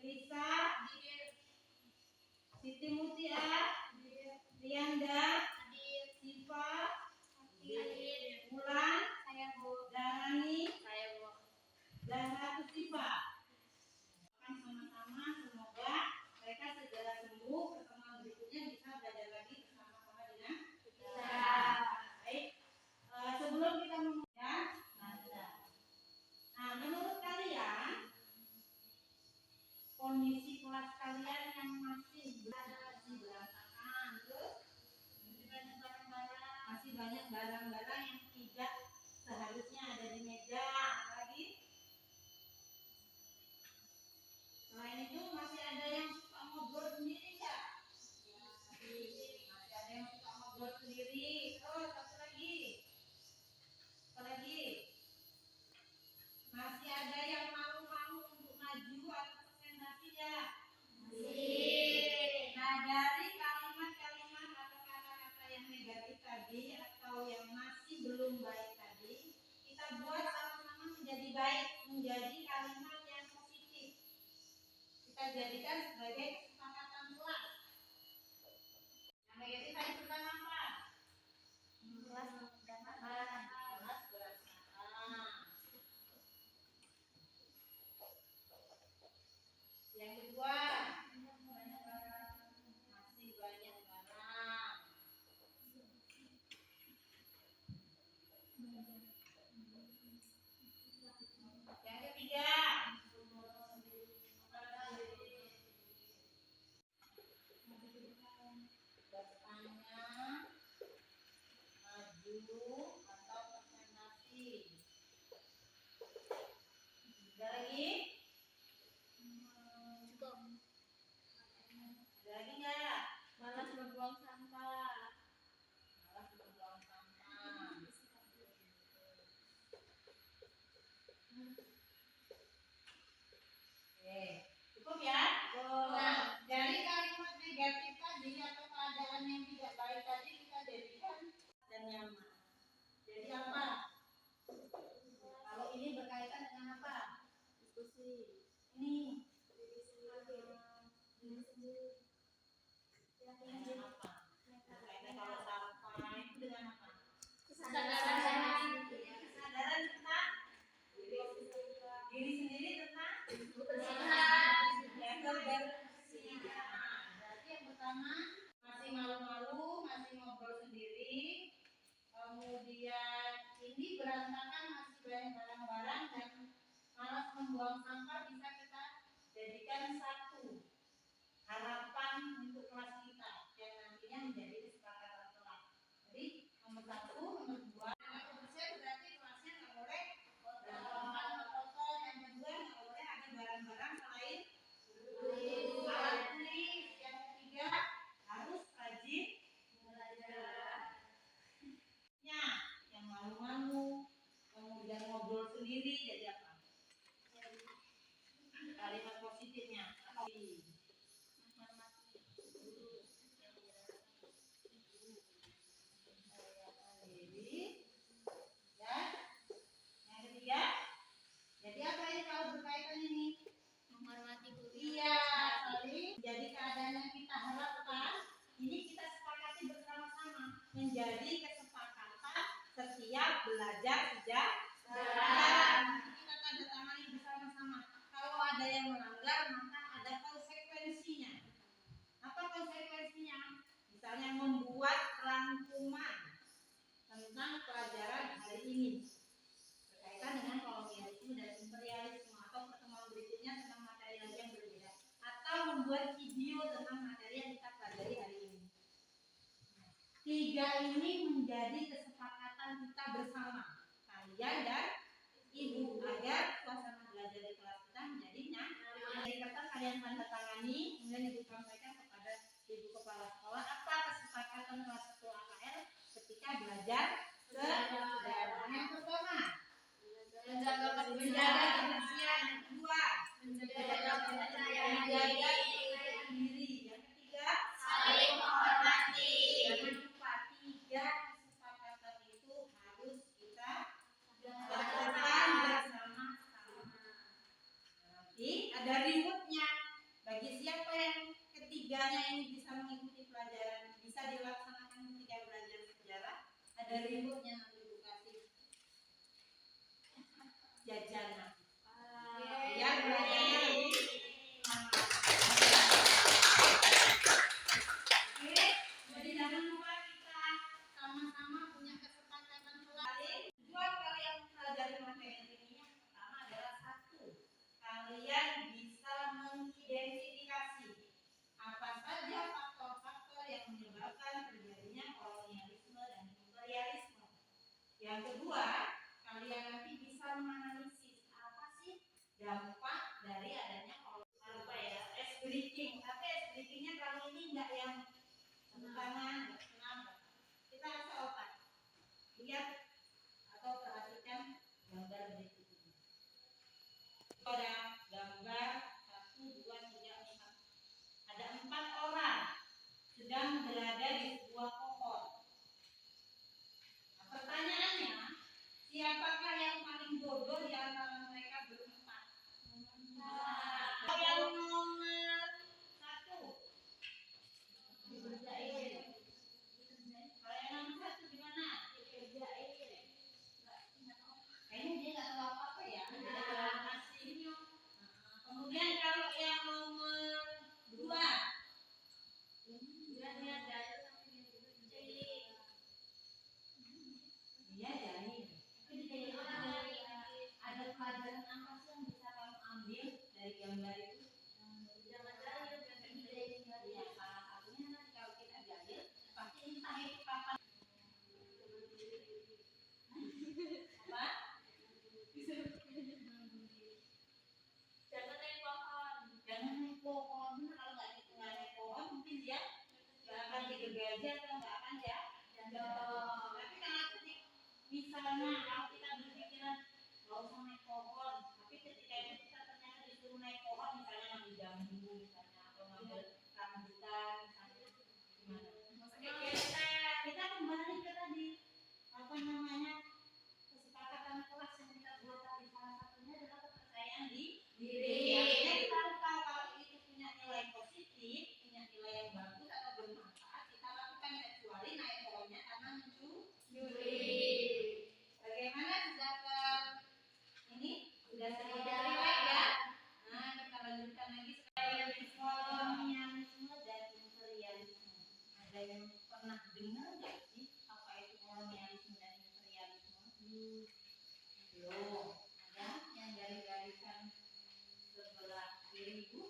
Risa, Siti Mutia, Rianda, Siva, Bulan, Darani, dan Ratu Siva. Sama-sama semoga mereka segera sembuh. Pertemuan berikutnya bisa belajar lagi bersama-sama dengan kita. Baik, sebelum kita memulai, nah menurut kalian kondisi kelas kalian yang masih berantakan, terus masih banyak barang-barang yang tidak seharusnya ada di meja. Lagi selain itu masih ada yang suka ngobrol sendiri nggak? Masih ada yang suka ngobrol sendiri. Terus satu lagi, apa lagi? Masih ada yang malu-malu untuk maju atau presentasi ya? Nah, dari kalimat-kalimat atau kata-kata yang negatif tadi atau yang masih belum baik tadi, kita buat sama-sama menjadi baik, menjadi kalimat yang positif. Kita jadikan sebagai kesepakatan kelas. Yang negatif tadi tentang apa? Kelas berantakan. Yang kedua, masih banyak barang. Yang ketiga, bertanya, maju atau presentasi. Ada lagi? Ada lagi nggak? Malas membuang sampah. Malas membuang sampah. Oke, cukup ya? Nah, dari kalimat negatif tadi atau keadaan yang tidak baik tadi kita jadikan dan nyaman. Jadi apa? Kalau ini berkaitan dengan apa? Diskusi. Ini Diri sendiri. dengan apa? Berkaitan kalau sampah itu dengan apa? Kesadaran. Kesadaran tentang diri sendiri tentang Kebersihan. kebersihan. Berarti yang pertama masih malu-malu, masih ngobrol sendiri. Kemudian ini berantakan, masih banyak barang-barang dan malas membuang sampah. Bisa kita jadikan satu harapan untuk kelas kita yang nantinya menjadi kesepakatan kelas. Jadi nomor satu, nomor dua, yang kebersihan berarti kelasnya nggak boleh berantakan, kotor. Yang kedua nggak boleh ada barang-barang selain alat tulis. Yang ketiga harus rajin belajar. Yang malu-malu, kemudian ngobrol sendiri, jadi apa? Kalimat positifnya apa? Yang ketiga, jadi apa ini kalau berkaitan ini? Menghormati guru. Iya, saling. Jadi keadaan yang kita harapkan ini kita sepakati bersama-sama menjadi kesepakatan setiap belajar sejak sekarang. Kita tanda tangani bersama-sama. Kalau ada yang melanggar maka ada konsekuensinya. Apa konsekuensinya? Misalnya membuat rangkuman tentang pelajaran hari ini berkaitan dengan kolonialisme dan imperialisme, atau pertemuan berikutnya tentang materi yang berbeda, atau membuat video tentang materi yang kita pelajari hari ini. Tiga ini menjadi kesepakatan kita bersama, kalian dan ibu, agar suasana belajar di kelas kita menjadi nyaman. Dari kertas kalian tanda tangani, kemudian ibu sampaikan kepada ibu kepala sekolah apa kesepakatan kelas 1 AKL ketika belajar sejarah. Yang pertama, menjaga kebersihan. Yang kedua, menjaga kepercayaan diri. Yang ketiga, Saling menghormati. jangan lupa 3 kesepakatan itu harus kita lakukan bersama-sama. Nanti ada rewardnya bagi siapa yang ketiganya ini bisa mengikuti pelajaran, bisa dilaksanakan ketika belajar sejarah. Ada rewardnya, nanti Ibu kasih jajanan. Ya, belajarnya lebih semangat. Oke, jadi jangan lupa kita sama-sama punya kesepakatan kali. Tujuan kalian mempelajari materi ini yang pertama adalah satu, kalian bisa mengidentifikasi apa saja faktor-faktor yang menyebabkan terjadinya kolonialisme dan imperialisme. Yang kedua, kalian nanti bisa menganalisis apa sih dampak dari adanya apa ya, ice breaking. Tapi ice breakingnya kali ini enggak yang tangan, senam. Kita rasa otak. Lihat atau perhatikan gambar berikut ini. Ada gambar 1, 2, 3, 4. Ada 4 orang sedang berada di sebuah pohon. Nah, pertanyaannya, siapakah yang paling bodoh di antara mereka berempat? Yang nomor 1. Kalau yang nomor 1 gimana? Kayaknya dia nggak tahu apa-apa ya. Kemudian kalau yang nomor 2, dia jahil. Ada pelajaran apa sih yang bisa kamu ambil dari gambar itu? Ya, salah satunya nanti kalau kita jahil, pasti entah itu kapan. Apa? Jangan naik pohon. Kalau nggak naik pohon, mungkin dia nggak akan digergaji atau nggak akan ya. Tapi kalau misalnya kalau kita berpikiran nggak usah naik pohon, tapi ketika itu kita ternyata disuruh naik pohon, misalnya ngambil jambu, misalnya atau ngambil rambutan, misalnya gimana? Kita kembali ke tadi apa namanya kesepakatan kelas yang kita buat tadi, salah satunya adalah kepercayaan diri. Jadi kita harus tahu kalau itu punya nilai positif, punya nilai yang bagus atau bermanfaat, kita lakukan kecuali naik pohonnya karena mencuri. Bagaimana sudah ke ini? Sudah sedikit relate ya? Nah, kita lanjutkan lagi sekarang kolonialisme dan imperialisme. Ada yang pernah dengar nggak sih apa itu kolonialisme dan imperialisme? Belum. Ada yang garis-garisan sebelah kiri Bu?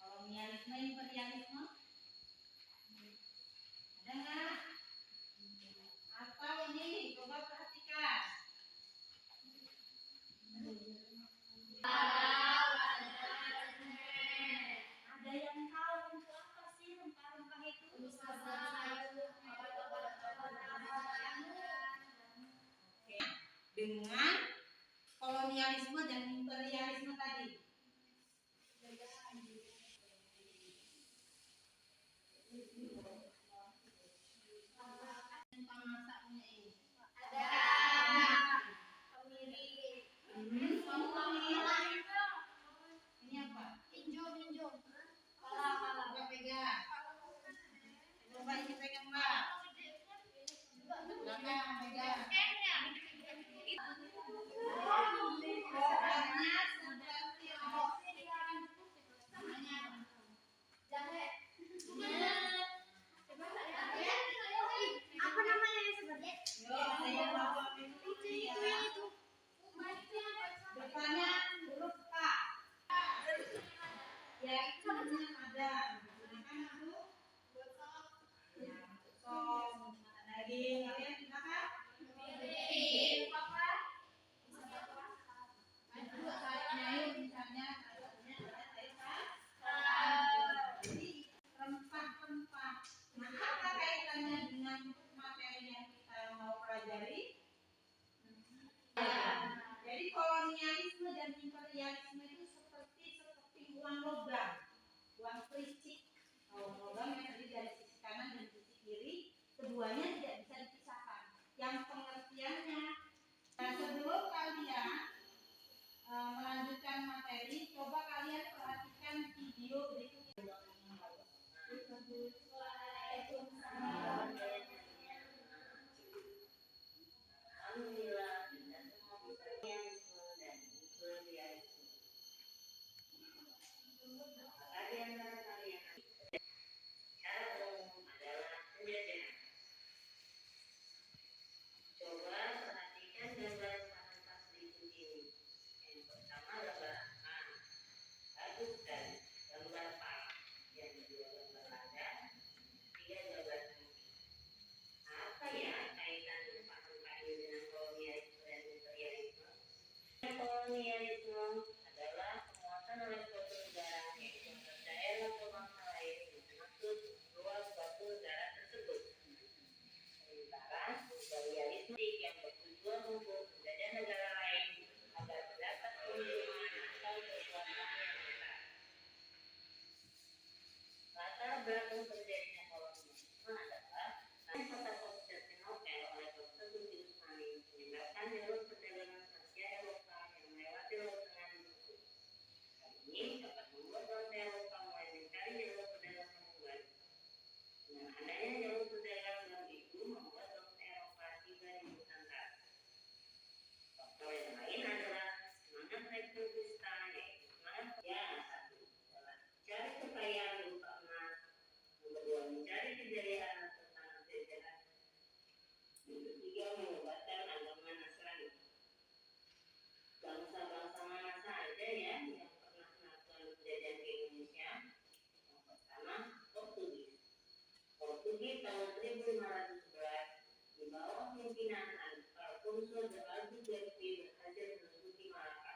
Kolonialisme, imperialisme? Ada nggak? Atau ini coba perhatikan. Ada yang tahu untuk apa sih rempah-rempah itu? Dengan kolonialisme dan imperialisme tadi. Tentang masaknya ini. Ini apa? Coba pegang. Coba ini pegang Mbak. Belakang pegang. Pokoknya seperti materi, coba kalian perhatikan video berikut ini. Alhamdulillah, kita semua bisa realisme dan idealisme. Maka di antara kalian cara umum adalah penjajahan. Coba perhatikan gambar papan berikut ini. Yang pertama gambar A, bagus sekali. Gambar A, yang kedua gambar lada, ketiga gambar B. Apa ya kaitan papan ini dengan kolonialisme dan imperialisme? Kolonialisme adalah penguasaan oleh suatu negara yaitu atas daerah atau bangsa lain yang maksud luas suatu negara tersebut. Sementara imperialisme yang bertujuan untuk menjajah negara lain agar mendapat keuntungan atau kekuasaan yang besar. Latar belakang terjadinya kolonialisme adalah kota Konstantinopel oleh Konstantinus Manis menyebabkan jalur perdagangan Asia Eropa yang melewati Laut Tengah ditutup. Hal ini dapat membuat bangsa Eropa mulai mencari jalur perdagangan yang baru. Dengan adanya jalur perdagangan itu membuat bangsa Eropa tiba di Nusantara. Faktor yang lain adalah semangat revolusi yaitu semangat satu adalah mencari kekayaan berupa emas, yang kedua mencari kejayaan atas tanah jajahan, yang ketiga mengobatkan agama Nasrani. Bangsa-bangsa mana saja ya yang pernah melakukan penjajahan ke Indonesia? Yang pertama, Portugis. Portugis tahun 1511 di bawah pimpinan Alfonso de Albuquerque berhasil menduduki Malaka.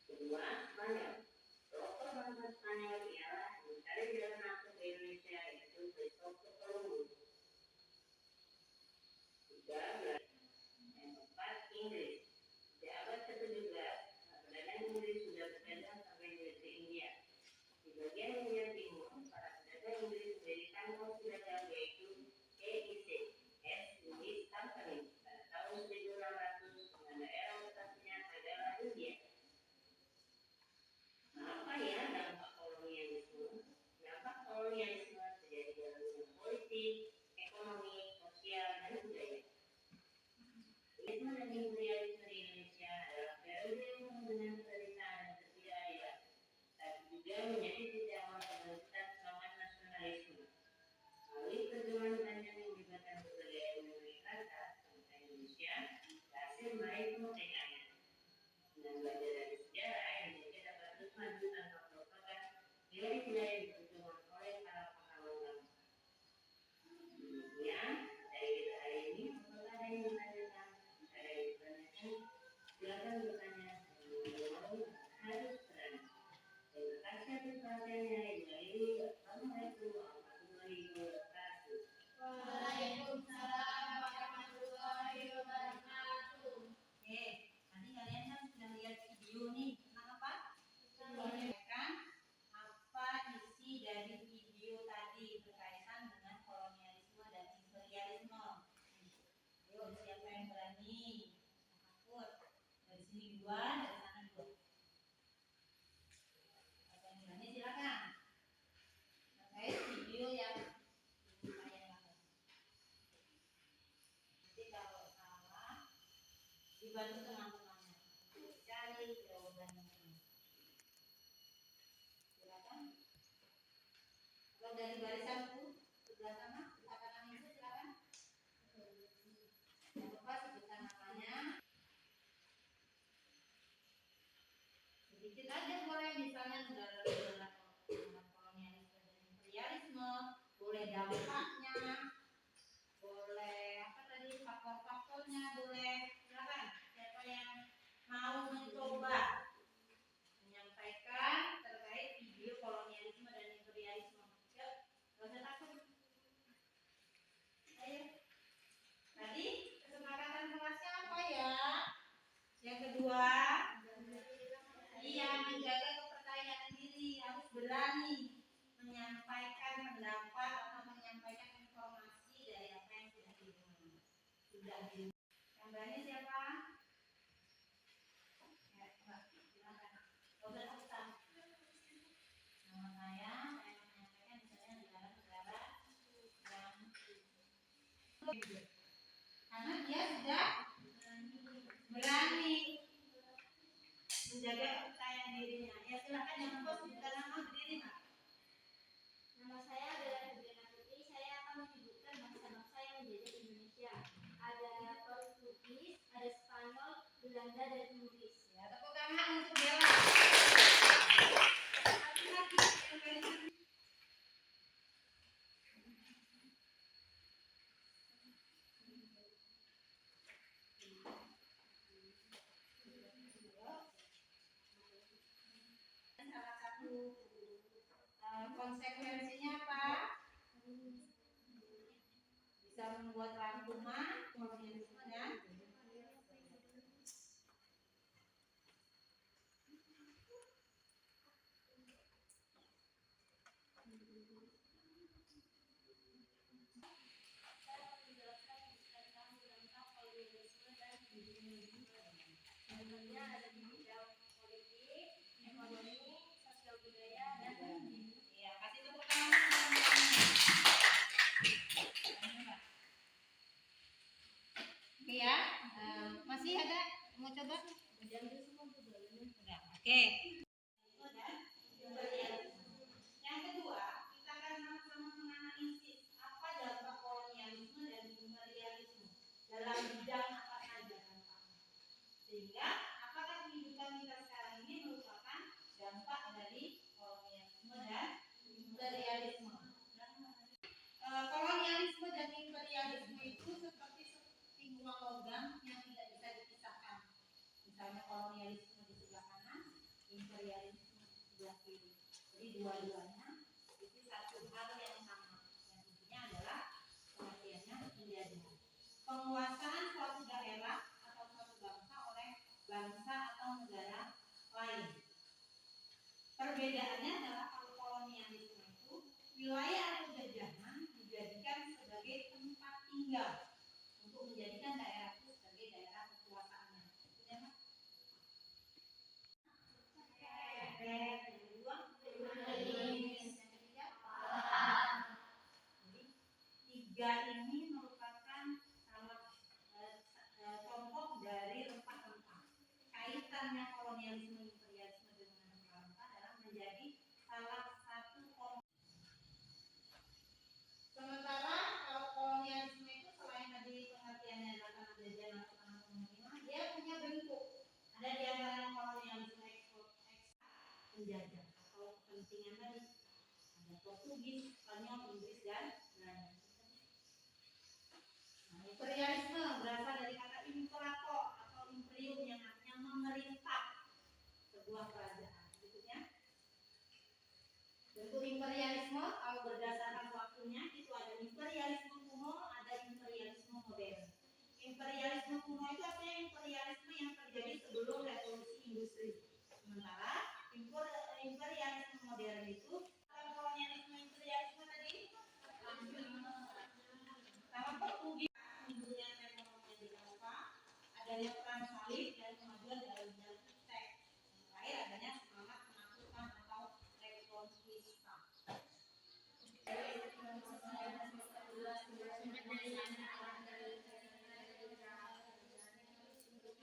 Kedua, Spanyol. Tokoh bangsa Spanyol ialah mencari jalan masuk ke Indonesia yaitu Christopher Columbus. Tiga, yang keempat, Inggris. Di abad ke-17, pedagang Inggris sudah berdagang sampai ke India. Di bagian India Timur, para pedagang Inggris mendirikan pos dagang yaitu EIC, East Indies Company, pada tahun 1600 dengan daerah letaknya adalah India. Apa ya dampak kolonialisme? Dampak kolonialisme terjadi dalam bidang politik, ekonomi, sosial, dan budaya. Kolonialisme dan imperialisme di Indonesia adalah periode yang penuh dengan penderitaan dan ketidakadilan, tapi juga menjadi titik awal pembentukan semangat nasionalisme. Melalui perjuangan panjang yang melibatkan berbagai elemen kata, bangsa Indonesia berhasil meraih kemerdekaannya. Dengan belajar dari sejarah, Indonesia dapat terus maju tanpa melupakan nilai-nilai yang diperjuangkan oleh para pahlawan bangsa. Demikian dari kita hari ini. Apakah ada yang ditanyakan? Ada yang ditanyakan? Silakan bertanya. Harus berani. Terima kasih atas perhatiannya. Assalamualaikum warahmatullahi wabarakatuh. Waalaikumsalam warahmatullahi wabarakatuh. Oke, tadi kalian kan sudah lihat video nih. Kenapa? Menanyakan apa isi dari video tadi berkaitan dengan kolonialisme dan imperialisme. Ayo, siapa yang berani? Takut. Dari sini dua, dari sana dua. Siapa yang berani silakan. Terkait video yang ditayangkan. Nanti kalau salah dibantu teman-temannya cari jawabannya. Silakan. Kalau dari barisan sebelah sana, silakan ambil silakan. Jangan lupa sebutkan namanya. Sedikit aja boleh, misalnya saudara-saudara kolonialisme dan imperialisme, boleh dampaknya, boleh apa tadi faktor-faktornya, boleh. Silakan. Siapa yang mau mencoba menyampaikan terkait video kolonialisme dan imperialisme? Yuk, gak usah takut. Ayo. Tadi kesepakatan kelasnya apa ya? Yang kedua, iya, menjaga kepercayaan diri, harus berani menyampaikan pendapat atau menyampaikan informasi dari apa yang sudah didengar. Yang berani siapa? Ya, karena dia sudah berani menjaga kepercayaan dirinya. Ya silakan yang bos juga nama berdiri Mak. Nama saya adalah Febriana Putri. Saya akan menyebutkan bangsa-bangsa yang menjajah Indonesia. Ada Portugis, ada Spanyol, Belanda, dan Inggris. Ya, tepuk tangan untuk Bella. Laki-laki yang paling salah satu konsekuensinya apa? Bisa membuat rangkuman kolonialisme dan Contohnya ada di bidang politik, ekonomi, sosial budaya, dan ya, kasih tepuk tangan. Oke ya, masih ada mau coba? Udah, oke. Yang kedua, kita akan sama-sama menganalisis apa dampak kolonialisme dan imperialisme dalam bidang apa saja dampaknya. Sehingga apakah kehidupan kita sekarang ini merupakan dampak dari kolonialisme dan imperialisme. Kolonialisme dan imperialisme itu seperti dua logam yang tidak bisa dipisahkan. Misalnya kolonialisme di sebelah kanan, imperialisme di sebelah kiri. Jadi dua-duanya itu satu hal yang sama. Yang intinya adalah pengertiannya menjadi penguasaan suatu daerah atau suatu bangsa oleh bangsa atau negara lain. Perbedaannya adalah kalau kolonialisme itu wilayah atau jajahan dijadikan sebagai tempat tinggal untuk menjadikan daerah itu sebagai daerah kekuasaannya. Sudah, Mas? Tiga ini merupakan contoh dari rempah-rempah. Kaitannya kolonialisme imperialisme dengan rempah-rempah adalah menjadi salah satu sementara kalau kolonialisme itu selain tadi pengertiannya adalah tanah jajahan atau tanah pengiriman, dia punya bentuk. Ada di antara kolonialisme ekspor penjajah atau kepentingan tadi. Ada Portugis, Spanyol, Inggris, dan Belanda. Nah, imperialisme berasal dari kata imperator atau imperium yang artinya memerintah sebuah kerajaan. Berikutnya, bentuk imperialisme kalau berdasarkan waktunya itu ada imperialisme kuno, ada imperialisme modern. Imperialisme kuno itu artinya imperialisme yang terjadi sebelum revolusi industri. Sementara imperialisme modern itu kolonialisme imperialisme tadi sama Portugis kemunduran ekonomi di Eropa, adanya perang salib dan kemajuan dalam bidang teks. Terakhir adanya semangat penaklukan atau rekonquista.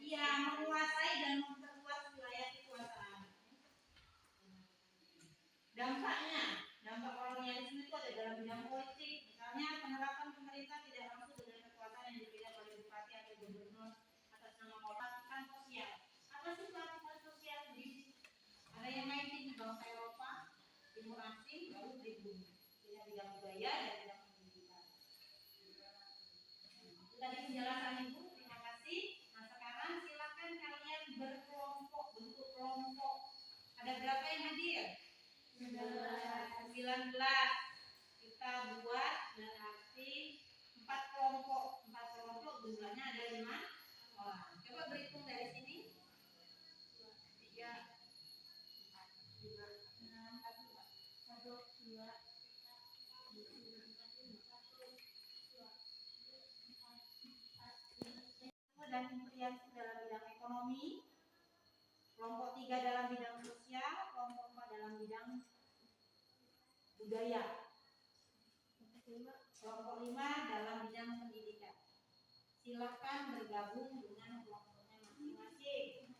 Iya, menguasai dan memperluas wilayah kekuasaan. Dampaknya, dampak kolonialisme itu ada dalam bidang politik. Misalnya penerapan pemerintah tidak langsung dengan kekuasaan yang dipegang oleh bupati atau gubernur atas nama pelatihan sosial. Apa sih pelatihan sosial? Ada yang main di bangsa Eropa, Timur Asing, baru pribumi. Tidak bidang budaya dan bidang pendidikan. Itu tadi penjelasan Ibu. Terima kasih. Nah sekarang silakan kalian berkelompok, bentuk kelompok. Ada berapa yang hadir? 19. Kita buat berarti 4 kelompok. 4 kelompok jumlahnya ada 5 orang. Coba berhitung dari sini. 3, 4, 5, 6, 1, 2, 3, dan imperialisme dalam bidang ekonomi. Kelompok 3 dalam bidang sosial, kelompok 4 dalam bidang budaya. Kelompok 5 dalam bidang pendidikan. Silakan bergabung dengan kelompoknya masing-masing.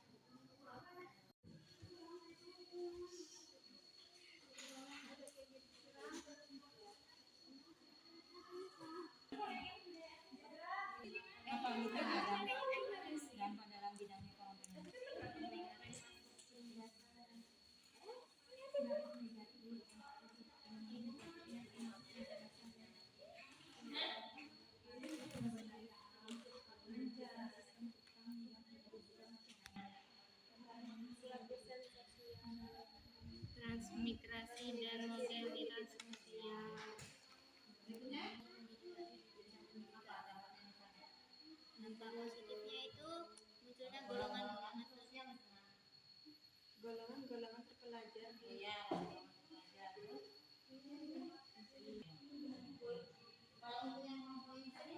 Dampak dalam bidang ekonomi. Transmigrasi dan mobilitas sosial. Dampak positifnya itu munculnya golongan-golongan sosial. Golongan-golongan terpelajar. Iya, kalau untuk yang ngomongin tadi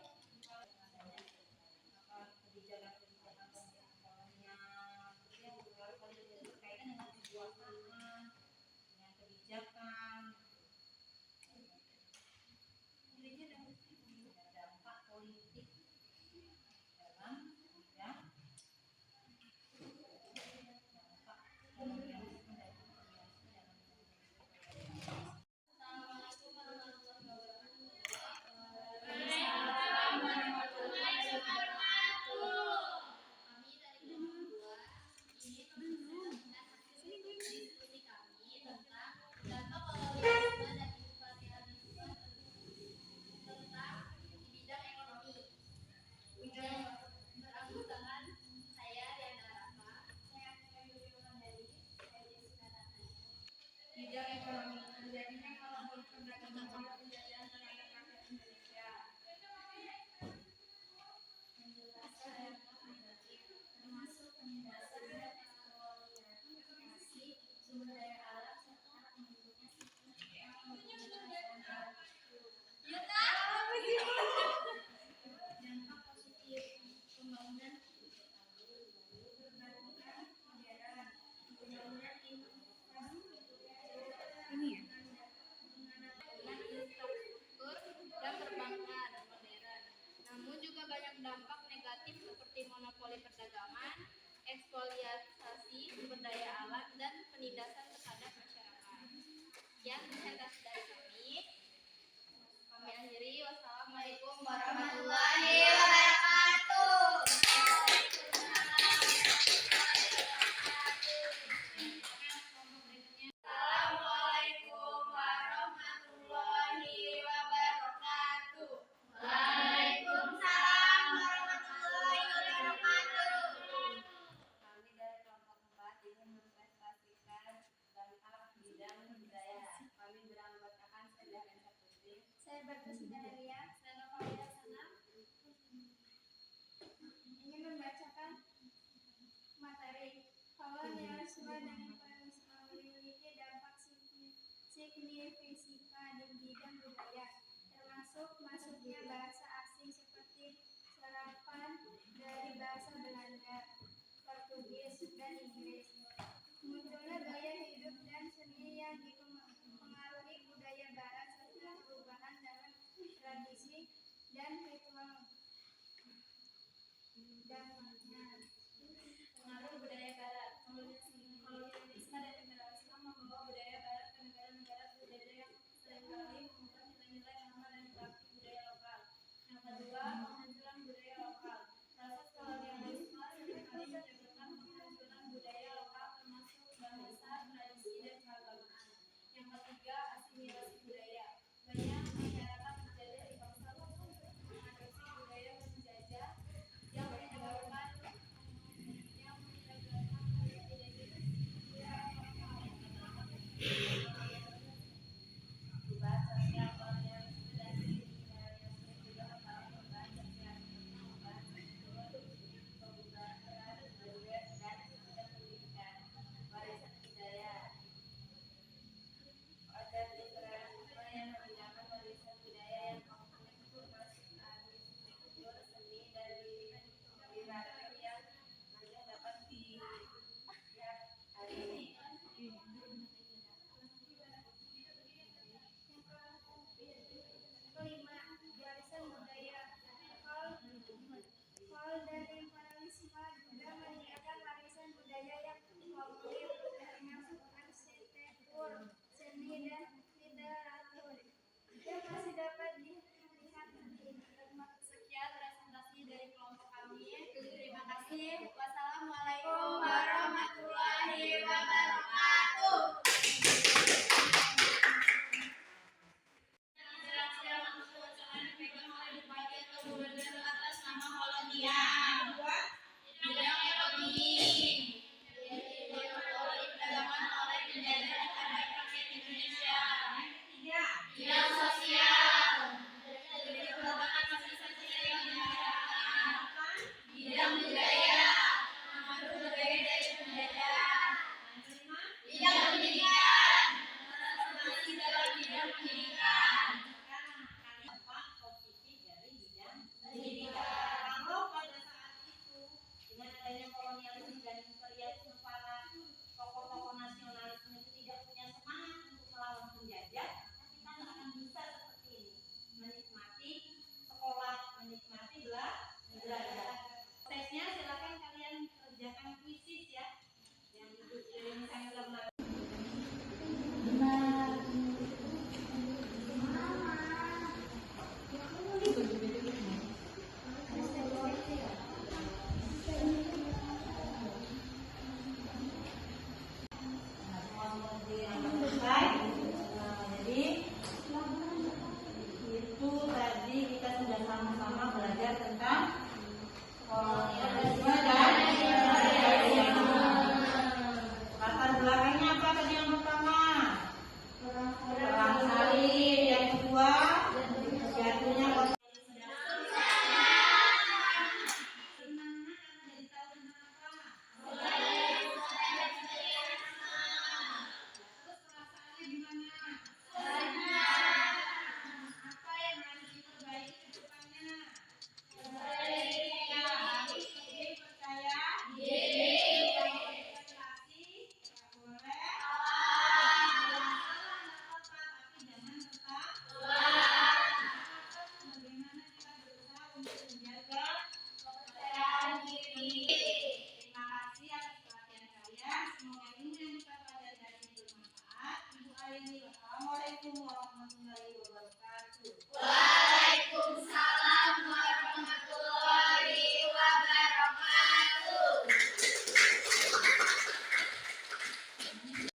kebijakan-kebijakan pemerintahnya yang berkaitan dengan kekuasaan, dengan kebijakan, dampak politik dalam bidang bidang ekonomi. Terjadinya monopoli perdagangan penjajahan terhadap rakyat Indonesia. Termasuk penindasan dan eksploitasi sumber daya alam serta menurunnya sistem dampak positif pembangunan perbaikan modern, pembangunan infrastruktur dan perbankan modern. Namun juga banyak dampak negatif seperti monopoli perdagangan, ekspoliasi sumber daya alam, dan penindasan terhadap masyarakat. Sekian presentasi dari kami. Kami akhiri. Wassalamualaikum warahmatullahi wabarakatuh. Assalamualaikum warahmatullahi wabarakatuh. Waalaikumsalam warahmatullahi wabarakatuh. Kami dari kelompok 4 ingin mempresentasikan dampak bidang budaya. Kami beranggotakan saya Rensa Putri. Saya Bertusida Elia. Saya Nova Sana. Ingin membacakan materi kolonialisme dan imperialisme memiliki dampak signifikan di bidang budaya, termasuk masuknya bahasa asing seperti serapan dari bahasa Belanda, Portugis, dan Inggris. Munculnya gaya hidup dan seni yang dipengaruhi budaya Barat serta perubahan dalam tradisi dan ritual. Dampaknya pengaruh budaya Barat, kolonialisme dan imperialisme membawa budaya Barat ke negara-negara berbeda yang seringkali mengubah nilai-nilai norma dan praktik budaya lokal. Yang kedua, penghancuran budaya lokal. Proses kolonialisme seringkali menyebabkan penghancuran budaya lokal termasuk bahasa, tradisi, dan keagamaan. Yang ketiga, asimilasi budaya. Banyak masyarakat terjajah dipaksa untuk mengadopsi budaya penjajah yang menyebabkan Perubahan sosial kolonialisme dan imperialisme juga membawa perubahan sosial, perubahan budaya dan sistem pendidikan, warisan budaya. Order imperialisme yang menghilangkan warisan budaya yang kompleks masuk arsitektur, seni, dan literatur yang masih dapat dilihat hari ini. Kelima, warisan budaya lokal Awal dari Paralisma juga meningkatkan warisan budaya yang komplit, termasuk arsitektur, seni, dan literatur. Yang masih dapat dilihat di internet. Sekian presentasi dari kelompok kami. Terima kasih. Wassalamualaikum warahmatullahi wabarakatuh. Jadi itu tadi kita sudah sama-sama belajar tentang kolonialisme dan imperialisme. Latar belakangnya apa tadi yang pertama? Perang salib. Yang kedua, jatuhnya kota. Assalamualaikum warahmatullahi wabarakatuh.